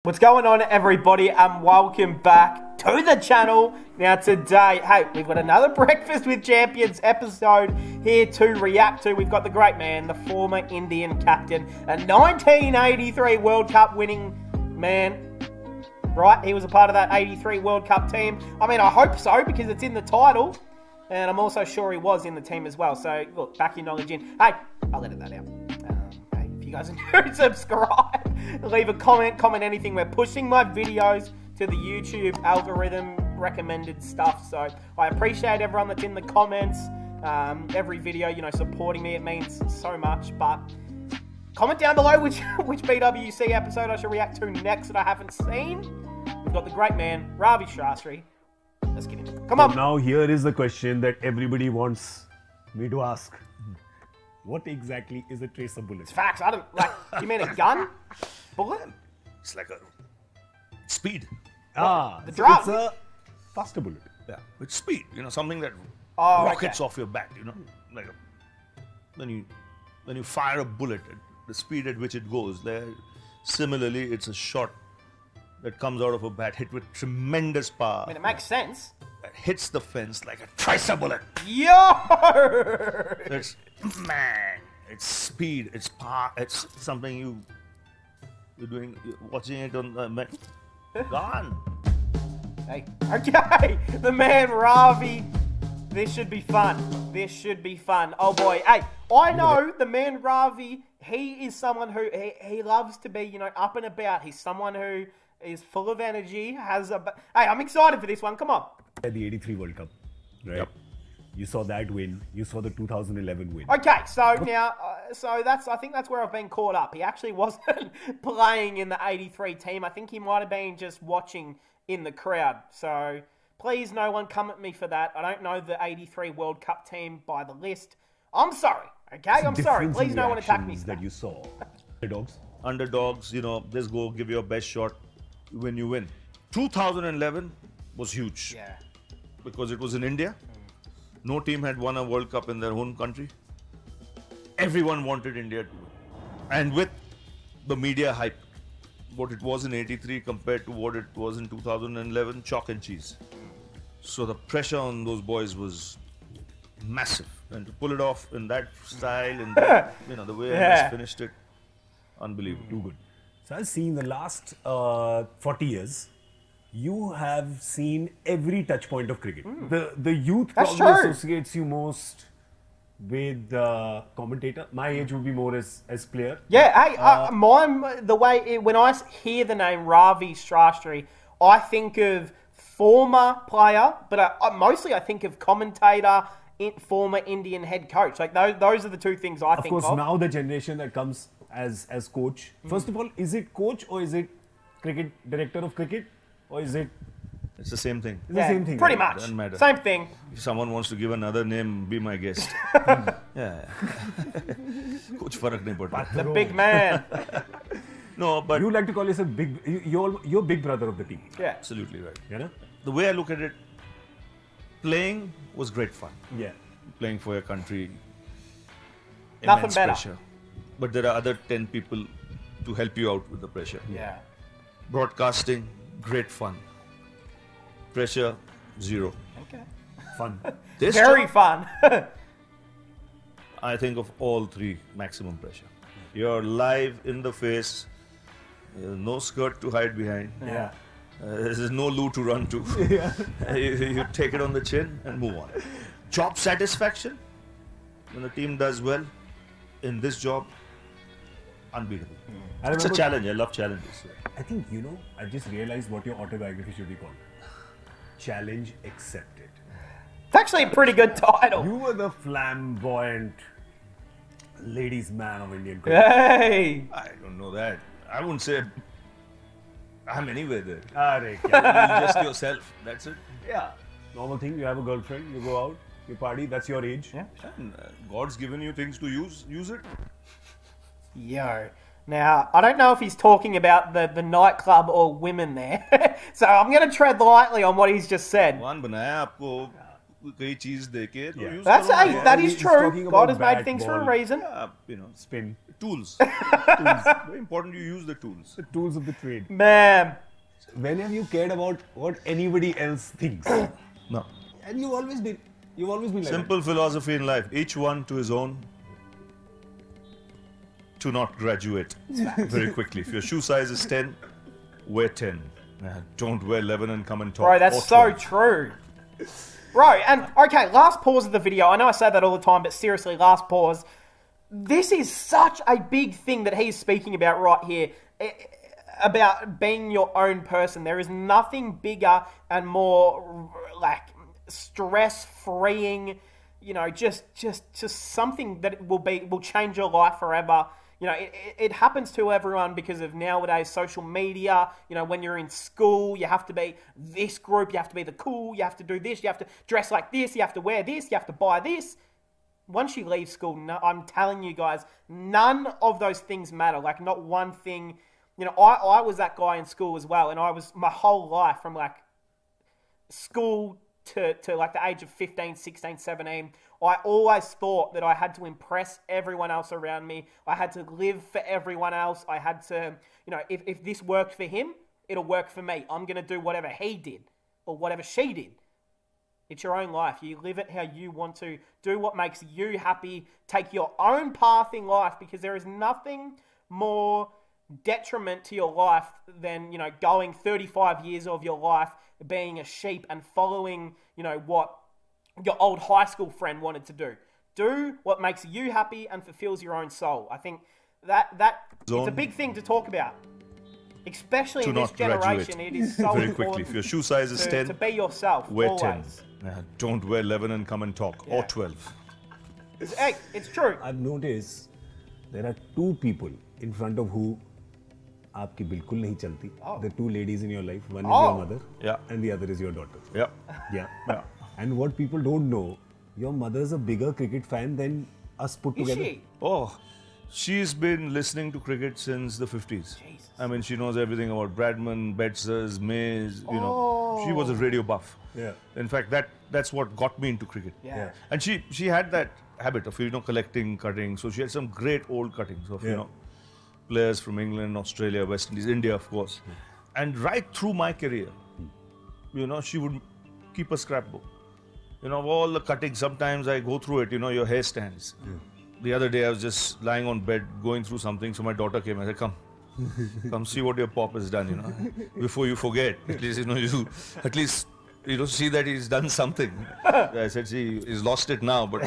What's going on, everybody, and welcome back to the channel. Now today, hey, we've got another Breakfast with Champions episode here to react to. We've got the great man, the former Indian captain, a 1983 World Cup winning man, right? He was a part of that 83 World Cup team. I mean, I hope so, because it's in the title, and I'm also sure he was in the team as well. So, look, back your knowledge in. Hey, I'll edit that out. You guys are new, subscribe, leave a comment anything. We're pushing my videos to the YouTube algorithm recommended stuff, so I appreciate everyone that's in the comments, every video, you know, supporting me. It means so much. But comment down below which BwC episode I should react to next that I haven't seen. We've got the great man Ravi Shastri. Let's get into it. Come on. Now here is the question that everybody wants me to ask. What exactly is a tracer bullet? It's facts. I don't like. You mean a gun? Bullet? It's like a speed. The drum. It's a faster bullet. Yeah, it's speed. You know, something that rockets off your back. You know, like when you fire a bullet at the speed at which it goes. There, similarly, it's a shot that comes out of a bat hit with tremendous power. I mean, it makes sense. That hits the fence like a tracer bullet. Yo! It's it's speed, it's power, it's something you're doing, watching it on gone. Hey, okay, the man Ravi. This should be fun. This should be fun. Oh boy, hey, I know the man Ravi. He is someone who he loves to be, you know, up and about. He's someone who is full of energy. Hey, I'm excited for this one. Come on. The 83 World Cup, right? Yep. You saw that win. You saw the 2011 win. Okay, so now, I think that's where I've been caught up. He actually wasn't playing in the 83 team. I think he might have been just watching in the crowd. So please, no one come at me for that. I don't know the 83 World Cup team by the list. I'm sorry. Okay, I'm sorry. Please, no one attack me. That you saw. Underdogs, you know, just go give your best shot when you win. 2011 was huge. Yeah. Because it was in India. No team had won a World Cup in their own country. Everyone wanted India to win. And with the media hype, what it was in 83 compared to what it was in 2011, chalk and cheese. So the pressure on those boys was massive. And to pull it off in that style and that, you know, the way I just finished it, unbelievable. Too good. So I've seen the last 40 years, you have seen every touch point of cricket. The youth probably associates you most with commentator. My age would be more as player. Yeah, hey, mine, the way, when I hear the name Ravi Shastri, I think of former player, but mostly I think of commentator, former Indian head coach. Like those are the two things I think of. Of course, now the generation that comes as coach. First of all, is it coach or is it cricket director of cricket? Or is it? It's the same thing. It's the same thing. Pretty right? much. Doesn't matter. Same thing. If someone wants to give another name, be my guest. Yeah. Kuch farak nahi padta. The big man. No, but you like to call yourself big. You're big brother of the team. Yeah. Absolutely right. You know? The way I look at it, playing was great fun. Yeah. Playing for your country. Nothing better. Pressure. But there are other 10 people to help you out with the pressure. Yeah. Broadcasting, great fun. Pressure, zero. Okay. Fun. This Very job, fun. I think of all three, maximum pressure. You're live in the face, no skirt to hide behind. Yeah. There's no loo to run to. Yeah. You take it on the chin and move on. Job satisfaction, when the team does well in this job, unbeatable. It's a challenge. I love challenges. I think, you know, I just realized what your autobiography should be called. Challenge accepted. It's actually a pretty good title. You were the flamboyant ladies' man of Indian cricket. Hey. I don't know that. I wouldn't say I'm anywhere there. Arre, You're just yourself. That's it. yeah. Normal thing. You have a girlfriend. You go out. You party. That's your age. Yeah. And, God's given you things to use. Use it. Yo. Now, I don't know if he's talking about the nightclub or women there. So I'm going to tread lightly on what he's just said. भगवान बनाया आपको कई चीज देके तो use That's करो ना. that is He's true. talking God about has made bat, things for a ball. reason. Spin. Tools. Very important you use the tools. The tools of the trade. Man. When have you cared about what anybody else thinks? No. And you've always been like Simple philosophy in life. Each one to his own. To not graduate very quickly. If your shoe size is 10, wear 10. Don't wear 11 and come and talk. Bro, that's Or so 12. true. Bro, and okay, last pause of the video. I know I say that all the time, but seriously, last pause. This is such a big thing that he's speaking about right here. About being your own person. There is nothing bigger and more like stress-freeing, you know, just something that will change your life forever. You know, it happens to everyone because of nowadays social media. You know, when you're in school, you have to be this group, you have to be the cool, you have to do this, you have to dress like this, you have to wear this, you have to buy this. Once you leave school, I'm telling you guys, none of those things matter. Like, not one thing. You know, I was that guy in school as well, and I was my whole life from like school to like the age of 15, 16, 17, I always thought that I had to impress everyone else around me. I had to live for everyone else. I had to, you know, if this worked for him, it'll work for me. I'm going to do whatever he did or whatever she did. It's your own life. You live it how you want to. Do what makes you happy. Take your own path in life, because there is nothing more detriment to your life than, you know, going 35 years of your life being a sheep and following, you know, what your old high school friend wanted to do. Do what makes you happy and fulfills your own soul. I think that it's a big thing to talk about, especially in this generation. It is so very important quickly. If your shoe size is 10, to be yourself. wear always. 10. Don't wear 11 and come and talk. Yeah. Or 12. Hey, it's true. I've noticed there are two people in front of who आपकी बिल्कुल नहीं चलती. The two ladies in your life. One is your mother, and the other is your daughter. Yeah. And what people don't know, your mother's a bigger cricket fan than us put together. Is she? Oh, she's been listening to cricket since the 50s. Jesus. I mean, she knows everything about Bradman, Bettsers, Mays, you know. She was a radio buff. Yeah. In fact, that's what got me into cricket. Yeah. And she had that habit of, you know, collecting cuttings. So she had some great old cuttings of, you know, players from England, Australia, West Indies, India, of course. And right through my career, you know, she would keep a scrapbook. You know, all the cuttings, sometimes I go through it, you know, your hair stands. The other day I was just lying on bed going through something, so my daughter came and I said, come see what your pop has done, you know, before you forget. At least, you know, at least, you know, see that he's done something. I said, see, he's lost it now, but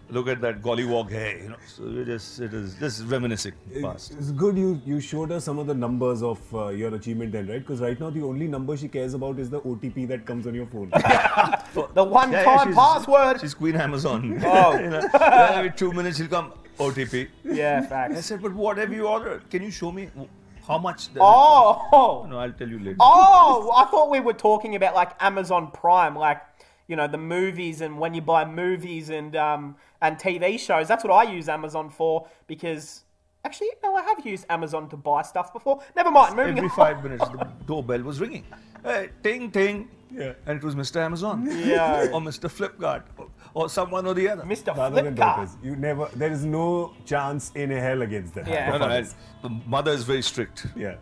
look at that gollywog hair, you know. So it is just reminiscing past. It's good you showed us some of the numbers of your achievement then, right? Because right now the only number she cares about is the OTP that comes on your phone. The one-time password. She's Queen Amazon. Oh. You know, every 2 minutes she'll come, OTP. Yeah, I facts. said, but what have you ordered? Can you show me how much? Oh. No, I'll tell you later. Oh, I thought we were talking about like Amazon Prime, like, you know, the movies, and when you buy movies and TV shows. That's what I use Amazon for, because actually, no, I have used Amazon to buy stuff before. Never mind. Moving Every on. 5 minutes, the doorbell was ringing. Hey, ting, ting. Yeah. And it was Mr. Amazon. Yeah. Or Mr. Flipkart. Or someone or the other. Mr. Rather than Flipkart. daughters. There is no chance in hell against that. Yeah. No, the mother is very strict. Yeah.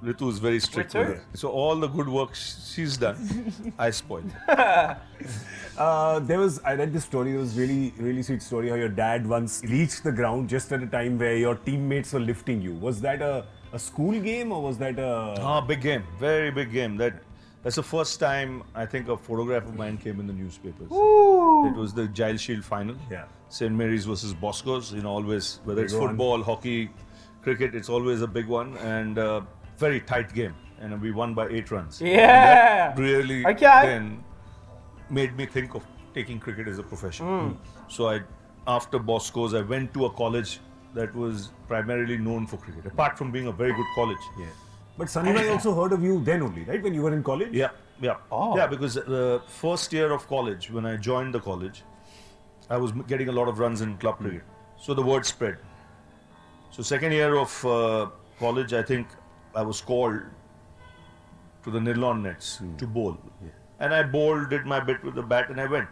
Ritu is very strict Ritu? with her. So all the good work she's done, I spoiled. I read this story, it was really sweet story, how your dad once reached the ground just at a time where your teammates were lifting you. Was that a school game, or was that a... Big game. Very big game. That's the first time I think a photograph of mine came in the newspapers. Ooh. It was the Giles Shield final. Yeah. St. Mary's versus Bosco's. You know, always, whether it's Big one. football, hockey, cricket, it's always a big one, and very tight game. And we won by 8 runs. Yeah. And that really then made me think of taking cricket as a profession. So after Bosco's, I went to a college that was primarily known for cricket, apart from being a very good college. Yeah. But Sunny I also heard of you then only, right? When you were in college? Yeah. Oh. Yeah, because the first year of college, when I joined the college, I was getting a lot of runs in club cricket. So the word spread. So second year of college, I think I was called to the Nirlon nets to bowl. Yeah. And I bowled, did my bit with the bat, and I went.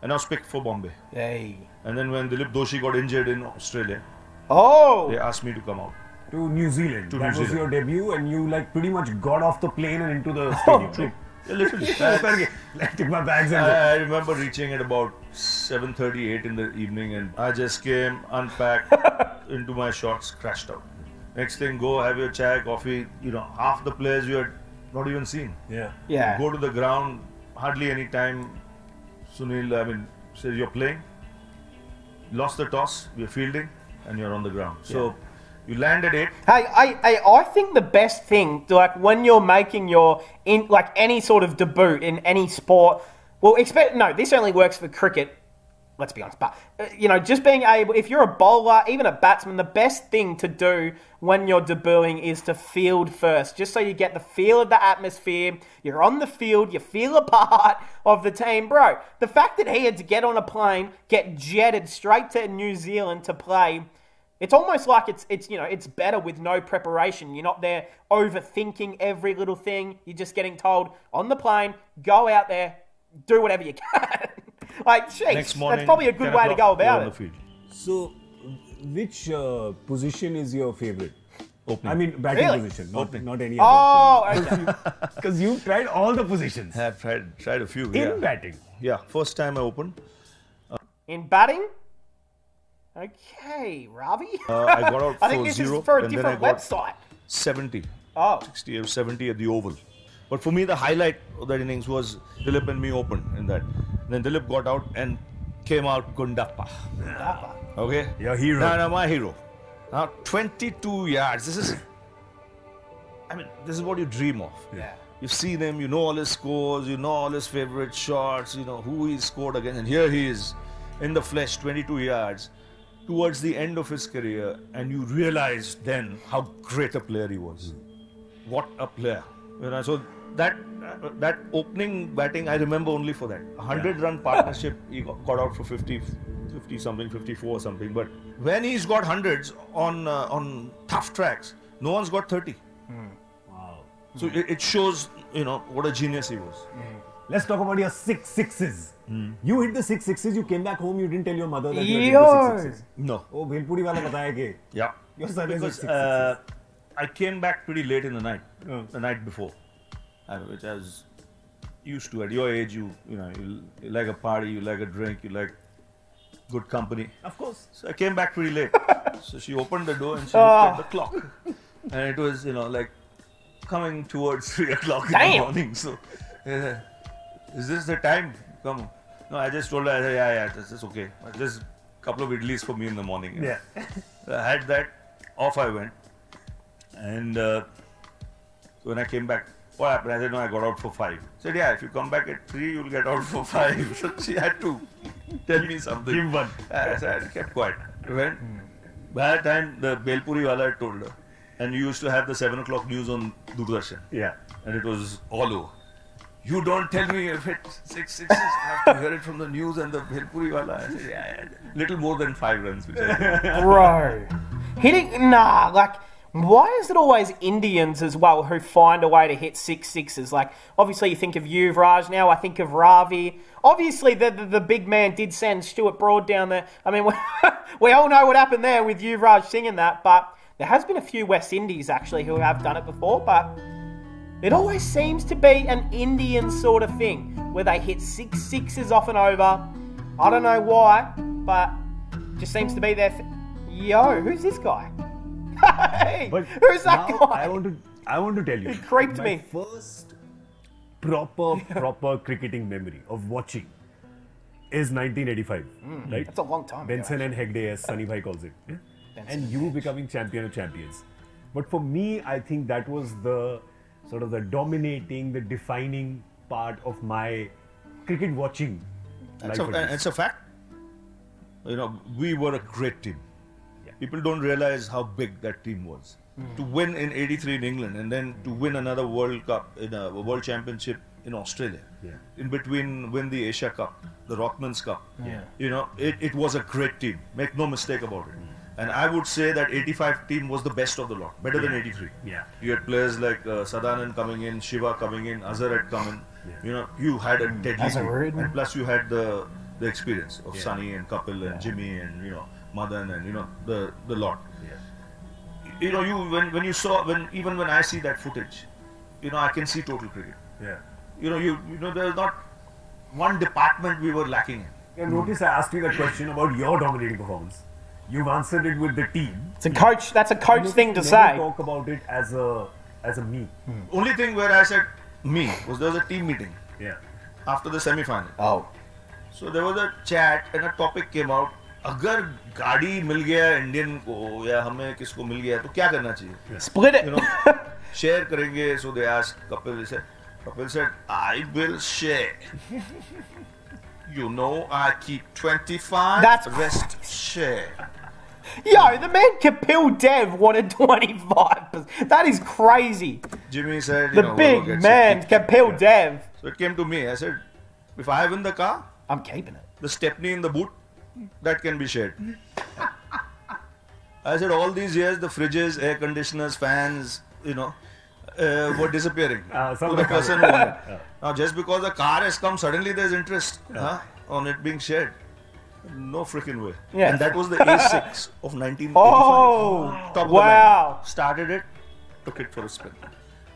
and I was picked for Bombay. Hey. And then when Dilip Doshi got injured in Australia, Oh. they asked me to come out. To New Zealand. To that New was Zealand. your debut, and you like pretty much got off the plane and into the stadium. True. Right? Yeah, literally. Like, take my bags and I remember reaching at about 7:38 in the evening, and I just came, unpacked, into my shorts, crashed out. Next thing, go have your chai, coffee. You know, half the players you had not even seen. yeah. Yeah. Go to the ground, hardly any time. Sunil, says you're playing. Lost the toss, you're fielding, and you're on the ground. So you land at 8. Hey, I think the best thing, like when you're making your like any sort of debut in any sport, well, this only works for cricket. Let's be honest, but just being able, if you're a bowler, even a batsman, the best thing to do when you're debuting is to field first, just so you get the feel of the atmosphere. You're on the field, you feel a part of the team, bro. The fact that he had to get on a plane, get jetted straight to New Zealand to play. It's almost like it's better with no preparation. You're not there overthinking every little thing. You're just getting told on the plane, go out there, do whatever you can. Like, jeez, Next morning, that's probably a good way to go about you're on it. the field. So, which position is your favorite? Opening. I mean, batting Really? position, Opening. not any Oh, other. okay. Because you tried all the positions I've tried a few. in batting. Yeah, first time I opened, In batting? Okay, Ravi. I got out I think for this 0, is for a and then I different got website. 70. Oh. 60 or 70 at the Oval. But for me, the highlight of that innings was Dilip and me opened in that. Then Dilip got out and came out Gundappa. Okay? Your hero. No, my hero. Now, 22 yards. This is what you dream of. Yeah. You've seen him, you know all his scores, you know all his favorite shots, you know who he scored against. And here he is, in the flesh, 22 yards, towards the end of his career. And you realize then how great a player he was. What a player. So that opening batting, I remember only for that. 100-run partnership, he got out for 50 something, 54 something. But when he's got hundreds on tough tracks, no one's got 30. Wow. So it shows, what a genius he was. Let's talk about your 6 sixes. You hit the 6 sixes, you came back home, you didn't tell your mother that you hit the 6 sixes. No. Oh, Bhelpuri wala bataya ke Yeah. your son has hit Because 6 sixes. I came back pretty late in the night, Oh. the night before, which I was used to. At your age, you like a party, you like a drink, you like good company. Of course. So I came back pretty late. So she opened the door and she looked at the clock, and it was like coming towards 3 o'clock in the Damn. morning. So is this the time? Come on. No, I just told her, I said, yeah, this is okay. Just a couple of idlis for me in the morning. Yeah. I had that, off I went. And so when I came back, what happened? I said, no, I got out for 5. I said, yeah, if you come back at 3, you'll get out for 5. So she had to tell me something. Give one. I said, I kept quiet. When, by that time, the Bhelpuri wala had told her. And you used to have the 7 o'clock news on Doordarshan. Yeah. And it was all over. You don't tell me you've hit 6 sixes. I have to hear it from the news and the Bhelpuri wala. I said, yeah. Little more than 5 runs, which I did. Bro. Why is it always Indians as well who find a way to hit 6 sixes? Like, obviously you think of Yuvraj now, I think of Ravi. Obviously the big man did send Stuart Broad down there. I mean, we all know what happened there with Yuvraj singing that, but there has been a few West Indies actually who have done it before, but it always seems to be an Indian sort of thing where they hit 6 sixes off and over. I don't know why, but just seems to be their Yo, who's this guy? Hey, But who's that now guy? I want to tell you. It creeped my me. First proper cricketing memory of watching is 1985, right? That's a long time ago. Benson and Hegde, as Sunny Bhai calls it. Yeah? And you becoming champion of champions. But for me, I think that was the sort of the dominating, the defining part of my cricket watching life. at least. It's a fact. We were a great team. People don't realize how big that team was. To win in '83 in England and then to win another World Cup in a World Championship in Australia. Yeah. In between, win the Asia Cup, the Rothmans Cup. Yeah. It was a great team. Make no mistake about it. And I would say that '85 team was the best of the lot, better than '83. Yeah. You had players like Sadanand coming in, Shiva coming in, Azhar had come in. You had a deadly team. Azharuddin. And plus you had the the experience of Sunny and Kapil and Jimmy and Madan and the lot. Yeah. When you saw even when I see that footage, I can see total cricket. Yeah. There's not one department we were lacking in. And notice I asked you that question about your dominating performance. You've answered it with the team. It's a coach. That's a coach thing to never say. Talk about it as a me. Only thing where I said me was there was a team meeting. Yeah. After the semi-final. Oh. So there was a chat and a topic came out. अगर गाड़ी मिल गया Indian को या हमें किसको मिल गया तो क्या करना चाहिए? Split it. Share करेंगे. So they asked Kapil. Kapil said, I will share. I keep 25. That's rest share. Yo, the man Kapil Dev wanted 25%. That is crazy. Jimmy said, The big man Kapil Dev. So it came to me. I said, if I win the car, I'm keeping it. the stepney in the boot, that can be shared. I said, all these years, the fridges, air conditioners, fans, were disappearing to the person who won it. Now, just because a car has come, suddenly there's interest on it being shared. No freaking way. Yeah. And that was the A6 of 1985. Oh, Top of the wow. line. Started it, took it for a spin.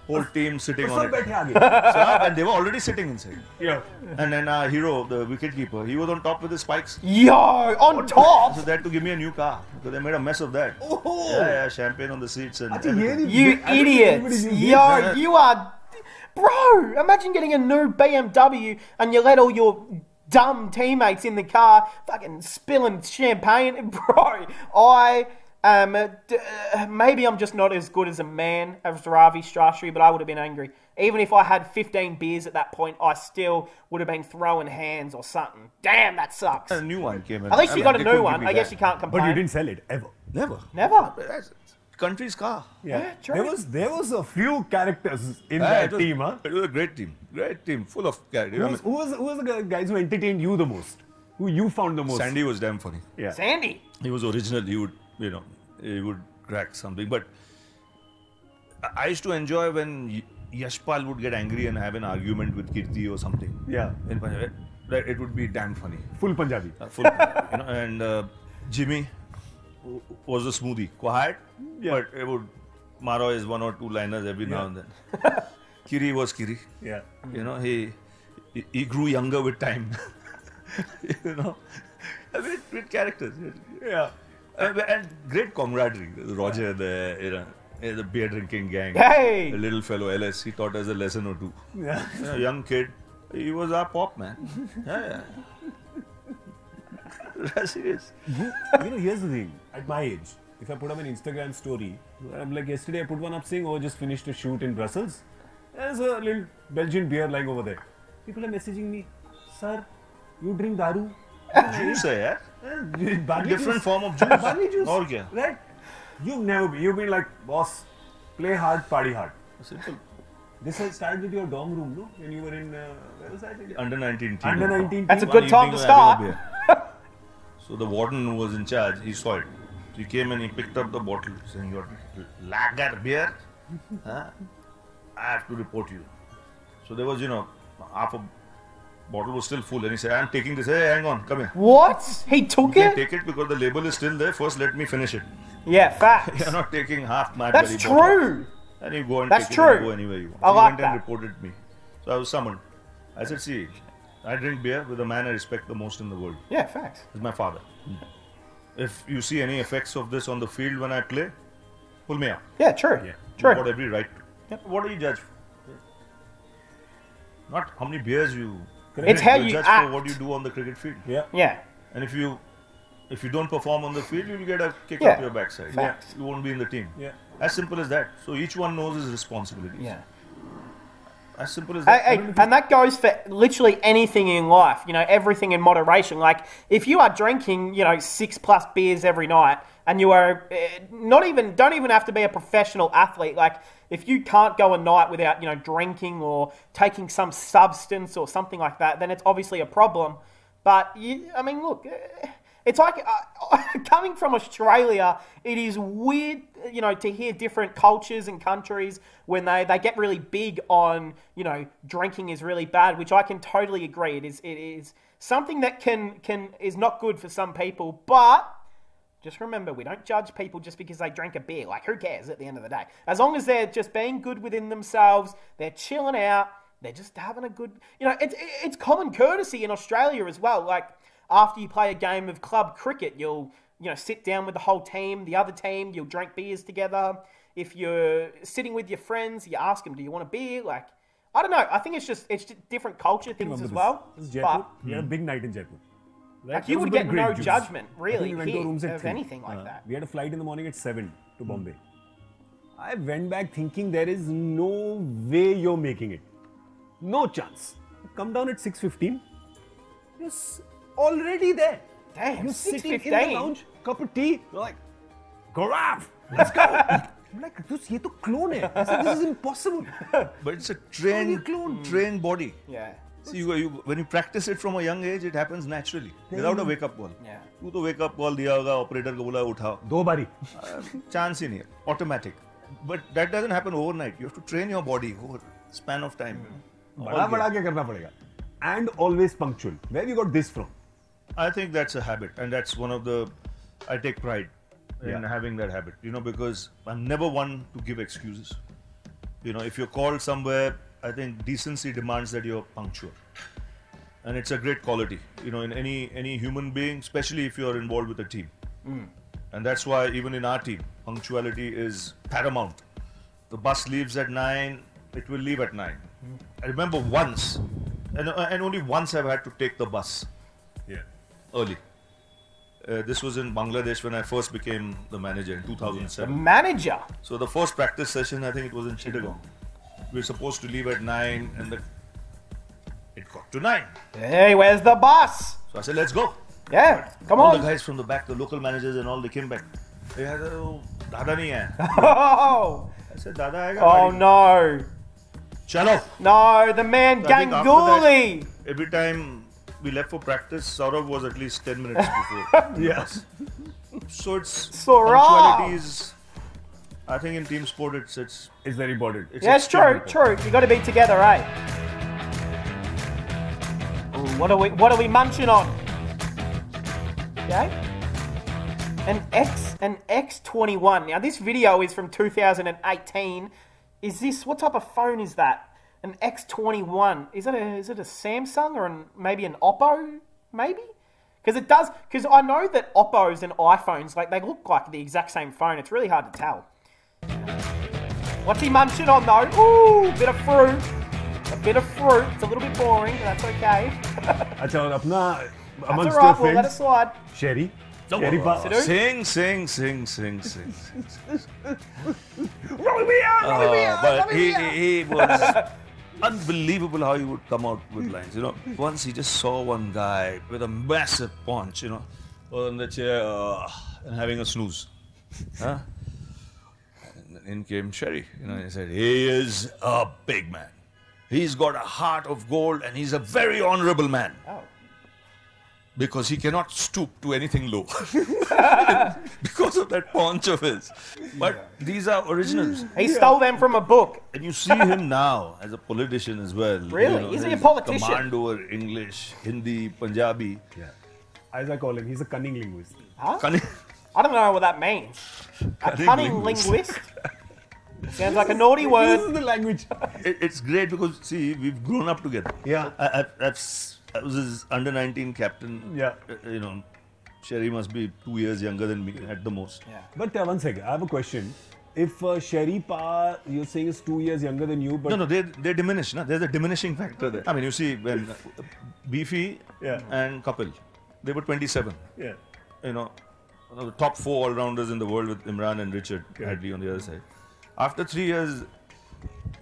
Whole team sitting on it. बैठे And they were already sitting inside. Yeah. And then Hero, the wicketkeeper, he was on top with his spikes. Yo, on top. So they had to give me a new car because they made a mess of that. Oh. Yeah, champagne on the seats and अच्छा, everything. You idiots. Yo, you are... Bro, imagine getting a new BMW and you let all your dumb teammates in the car fucking spilling champagne. Bro, maybe I'm just not as good as a man as Ravi Shastri, but I would have been angry. Even if I had 15 beers at that point, I still would have been throwing hands or something. Damn, that sucks. A new one came in. At least you got a they new couldn't one. give me I guess that. you can't complain. But you didn't sell it ever. Never. Never. That's country's car. Yeah, true. There was a few characters in that team, huh? It was a great team. Great team. Full of characters. Who was the guys who entertained you the most? Who you found the most? Sandy was damn funny. Yeah. Sandy. He was original. He would, he would crack something. But I used to enjoy when Yashpal would get angry and have an argument with Kirti or something. Yeah. In Punjabi. It would be damn funny. Full Punjabi. And Jimmy was a smoothie. Quiet, but it would maro his one or two liners every now and then. Kiri was Kiri. Yeah. He grew younger with time. With characters. Yeah. And great camaraderie. Roger, the beer drinking gang. Hey! The little fellow LS, he taught us a lesson or two. Yeah. Young kid. He was our pop man. Yeah. That's serious. Here's the thing. At my age, if I put up an Instagram story, I'm like, yesterday I put one up saying, oh, just finished a shoot in Brussels. There's a little Belgian beer lying over there. People are messaging me, sir, you drink daru? Juice hai, yaar. Barley Different juice. form of juice. Barley juice. Aur kya? Right? You've been like, boss, play hard, party hard. Simple. This had started with your dorm room, no? When you were in, where was that? Under 19 team. Under 19 That's a team. good time to start. So the warden who was in charge, he saw it. He came and he picked up the bottle saying, "Your lager beer? Huh? I have to report you." So there was, half a bottle was still full and he said, "I'm taking this. Hey, hang on, come here. What? He took You can it? take it because the label is still there. First, let me finish it. Yeah, facts. You're not taking half my That's bloody bottle." true. And you go and That's take true. it and go anywhere you want. I He like went that. and reported me. So I was summoned. I said, "See, I drink beer with the man I respect the most in the world. Yeah, facts. He's my father. If you see any effects of this on the field when I play, pull me out. Yeah, true. Yeah. You've got True. every right to. Yep. What do you judge? Not how many beers you. It's how you judge act. for what you do on the cricket field. Yeah. Yeah. And if you don't perform on the field, you'll get a kick Yeah. up your backside. Facts. You won't be in the team. Yeah. As simple as that. So each one knows his responsibilities. Yeah. As simple as that. Hey, and that goes for literally anything in life, everything in moderation. Like, if you are drinking, 6+ beers every night, and you are don't even have to be a professional athlete. Like, if you can't go a night without, drinking or taking some substance or something like that, then it's obviously a problem. But, look, it's like, coming from Australia, it is weird, to hear different cultures and countries when they get really big on, drinking is really bad, which I can totally agree. It is something that is not good for some people, but just remember, we don't judge people just because they drink a beer. Like, who cares at the end of the day? As long as they're just being good within themselves, they're chilling out, they're just having a good... it's common courtesy in Australia as well. Like, after you play a game of club cricket, you'll, sit down with the whole team, the other team, you'll drink beers together. If you're sitting with your friends, you ask them, do you want a beer? Like, I don't know. I think it's just different culture things as well. This is Jaipur. We had a big night in Jaipur. Right? Like, you would get no judgment, really, we went to rooms at of 3. anything like that. We had a flight in the morning at 7 to Bombay. I went back thinking there is no way you're making it. No chance. Come down at 6:15. You're already there. Damn, you're sitting in 6:15. the lounge, cup of tea. You're like, Gaurav, let's go. I'm like, this is clone hai. I said, this is impossible. But it's a trained body. Yeah. See, when you practice it from a young age, it happens naturally, without a wake-up call. Yeah. You to wake-up call दिया होगा, operator को बोला उठाओ. 2 बारी. Chance ही नहीं है, automatic. But that doesn't happen overnight. You have to train your body over a span of time. बड़ा क्या करना पड़ेगा. And always punctual. Where have you got this from? I think that's a habit, and that's one of the... I take pride in having that habit, because I'm never one to give excuses. If you're called somewhere, I think decency demands that you're punctual. And it's a great quality, in any human being, especially if you're involved with a team. And that's why even in our team, punctuality is paramount. The bus leaves at 9, it will leave at 9. I remember once, and only once I've had to take the bus early. This was in Bangladesh when I first became the manager in 2007. The manager? So the first practice session, I think it was in Chittagong. We were supposed to leave at 9 and it got to 9. Hey, where's the bus? So I said, let's go. Yeah, come all on. The guys from the back, the local managers and all, they came back. They had Dada nahi hai. Oh! I said, Dada aega. Oh no. Chalo. No, the man Ganguly. Every time we left for practice, Saurav was at least 10 minutes before. Yes. So it's Saurav. punctuality is, I think in team sport it's very important. It's true. You got to be together, eh? Ooh, what are we munching on? Okay. An X21. Now this video is from 2018. What type of phone is that? An X21. Is it a Samsung or maybe an Oppo? Maybe? Because I know that Oppos and iPhones, like, they look like the exact same phone. It's really hard to tell. What's he munching on though? Ooh, bit of fruit. A bit of fruit. It's a little bit boring, but that's okay. अच्छा और अपना That's amongst all right, your we'll let it friends, slide. Sherry. Sherry pa. Sing. Roll me out. But he was unbelievable how he would come out with lines. Once he just saw one guy with a massive paunch, on the chair and having a snooze. Huh? And in came Sherry. He said, he is a big man. He's got a heart of gold and he's a very honorable man. Oh. Because he cannot stoop to anything low. Because of that paunch of his. But these are originals. He stole them from a book. And you see him now as a politician as well. Really? Is he a his politician? Command over English, Hindi, Punjabi. Yeah. As I call him, he's a cunning linguist. Huh? Cunning. I don't know what that means. A cunning linguist? Sounds like a naughty This word. is the language. It's great because, see, we've grown up together. Yeah. I was his under-19 captain. Yeah. Sherry must be 2 years younger than me at the most. Yeah. But one second, I have a question. If Sherry Pa, you're saying is 2 years younger than you, but No, they diminish. No? There's a diminishing factor there. I mean, you see, when Beefy and Kapil, they were 27. Yeah. The top 4 all-rounders in the world with Imran and Richard Hadley on the other side. After 3 years,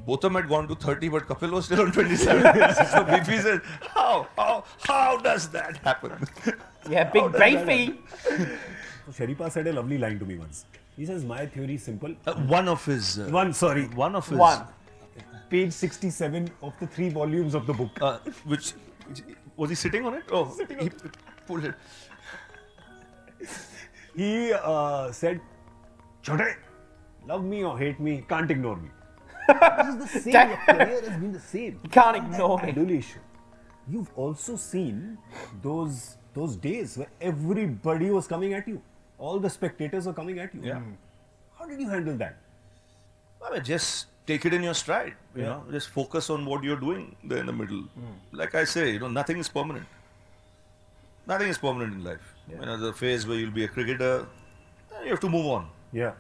both of them had gone to 30, but Kapil was still on 27. So Beefy says, how does that happen? Yeah, big beefy. So Sherry Pa said a lovely line to me once. He says, my theory is simple. One of his... One of his... Page 67 of the 3 volumes of the book. Which was he sitting on it? Oh, he pulled it. He said, Chote, love me or hate me, can't ignore me. This is the same. Your career has been the same. You can't ignore me. Adulation. you've also seen those days where everybody was coming at you. All the spectators were coming at you. Yeah. How did you handle that? I mean, just take it in your stride. You know, just focus on what you're doing there in the middle. Like I say, nothing is permanent. Nothing is permanent in life. The phase where you'll be a cricketer, you have to move on. Yeah.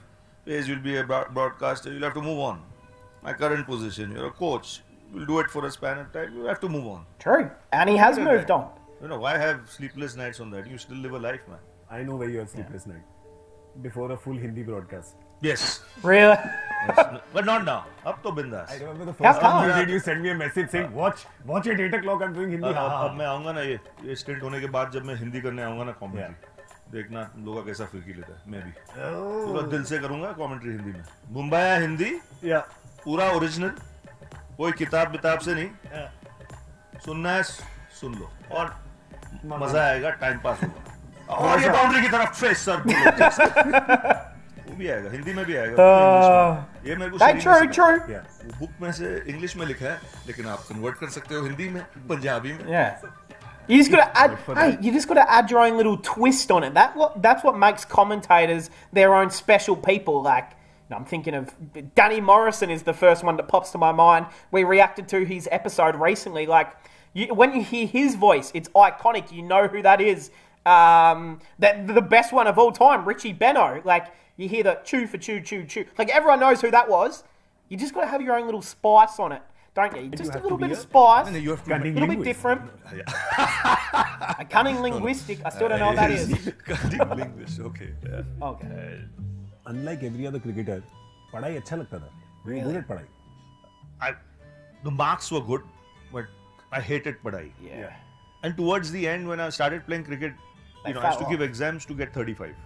Phase you'll be a broadcaster, you'll have to move on. My current position, you're a coach. You'll do it for a span of time. You have to move on. True, and he has moved on. Why have sleepless nights on that? You still live a life, man. I know where you had sleepless night. Before a full Hindi broadcast. Yes. Really? Yes. But not now. Up to bindas. I remember the first time you sent me a message saying, watch at 8 o'clock, I'm doing Hindi. अब मैं आऊँगा ना ये stent होने के बाद जब मैं हिंदी करने आऊँगा ना कमेंट्री देखना लोगों का कैसा फिरकी लेता है मैं भी पूरा दिल से करूँगा कमेंट्री हिंदी में मुंबई हिंदी पूरा ओरिजिनल कोई किताब विताब से नहीं सुनना है सुन लो और मजा आएगा टाइम पास होगा और ये बाउंड्री की तरफ फेस सर वो भी आएगा हिंदी में भी आएगा ये मेरे को true. बुक में से इंग्लिश में लिखा है लेकिन आप कन्वर्ट कर सकते हो हिंदी में पंजाबी में You just gotta add. Hey, you just gotta add your own little twist on it. That's what makes commentators their own special people. Like, I'm thinking of Danny Morrison is the first one that pops to my mind. We reacted to his episode recently. Like, when you hear his voice, it's iconic. You know who that is. The best one of all time, Richie Benno. Like, you hear the chew for chew, chew, chew. Like, everyone knows who that was. You just gotta have your own little spice on it. Don't you? Just a little bit of spice, a little bit different. A cunning linguistic. I still don't know what that is. Cunning linguist, okay. Okay. Unlike every other cricketer, पढ़ाई अच्छा लगता था. Really? Good at पढ़ाई. The marks were good, but I hated padai. Yeah. And towards the end, when I started playing cricket, I used to give exams to get 35.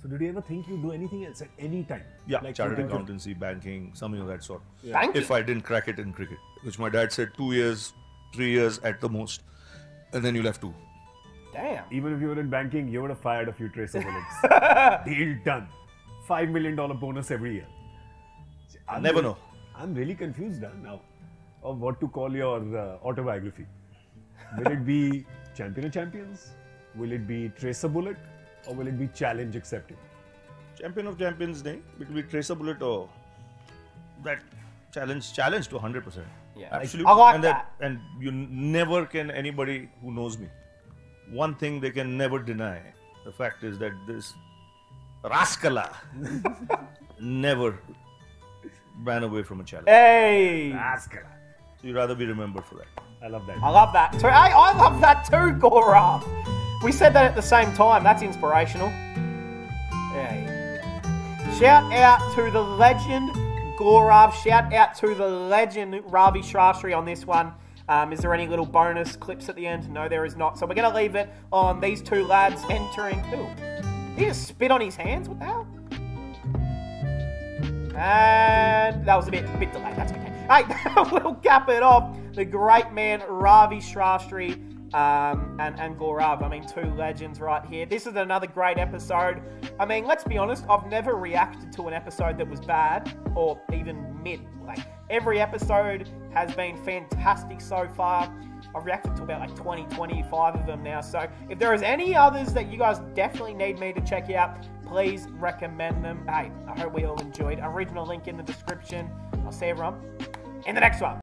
So did you ever think you'd do anything else at any time? Yeah, like chartered accountancy, banking, something of that sort. Yeah. If I didn't crack it in cricket, which my dad said 2 years, 3 years at the most, and then you'll have to. Damn. Even if you were in banking, you would have fired a few tracer bullets. Deal done. $5 million bonus every year. Never know. I'm really confused now of what to call your autobiography. Will it be Champion of Champions? Will it be Tracer Bullet? Or will it be Challenge Accepted? Champion of Champions, nahi. It will be Tracer Bullet or that challenge to 100%. Yeah, absolutely. I like that. And you never can, anybody who knows me, one thing they can never deny, the fact is that this Raskala never ran away from a challenge. Hey! Raskala. So you'd rather be remembered for that. I love that. I love that too. Hey, I love that too, Gaurav. We said that at the same time. That's inspirational. Hey. Shout out to the legend, Gaurav. Shout out to the legend, Ravi Shastri on this one. Is there any little bonus clips at the end? No, there is not. So we're going to leave it on these two lads entering. Ooh. He just spit on his hands? What the hell? And that was a bit delayed. That's okay. Hey, we'll cap it off. The great man, Ravi Shastri, and Gaurav. I mean, two legends right here. This is another great episode. I mean, let's be honest, I've never reacted to an episode that was bad or even mid. Like, every episode has been fantastic so far. I've reacted to about like 20, 25 of them now. So if there is any others that you guys definitely need me to check out, please recommend them. Hey, I hope we all enjoyed. Original link in the description. I'll see everyone in the next one.